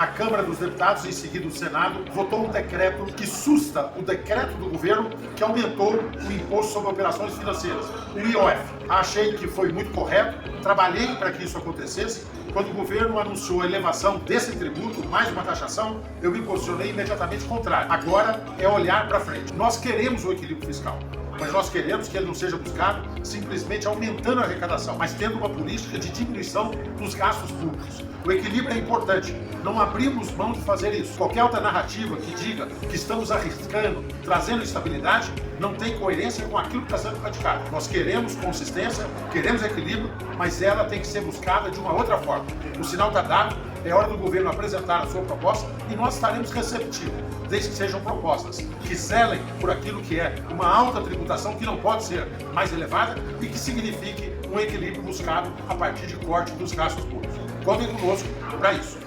a Câmara dos Deputados, em seguida o Senado, votou um decreto que susta o decreto do governo que aumentou o imposto sobre operações financeiras, o IOF. Achei que foi muito correto, trabalhei para que isso acontecesse. Quando o governo anunciou a elevação desse tributo, mais uma taxação, eu me posicionei imediatamente contrário. Agora é olhar para frente. Nós queremos o equilíbrio fiscal, mas nós queremos que ele não seja buscado simplesmente aumentando a arrecadação, mas tendo uma política de diminuição dos gastos públicos. O equilíbrio é importante, não abrimos mão de fazer isso. Qualquer outra narrativa que diga que estamos arriscando, trazendo estabilidade, não tem coerência com aquilo que está sendo praticado. Nós queremos consistência, queremos equilíbrio, mas ela tem que ser buscada de uma outra forma. O sinal está dado, é hora do governo apresentar a sua proposta e nós estaremos receptivos, desde que sejam propostas que zelem por aquilo que é uma alta tributação que não pode ser mais elevada e que signifique um equilíbrio buscado a partir de corte dos gastos públicos. Contem conosco para isso.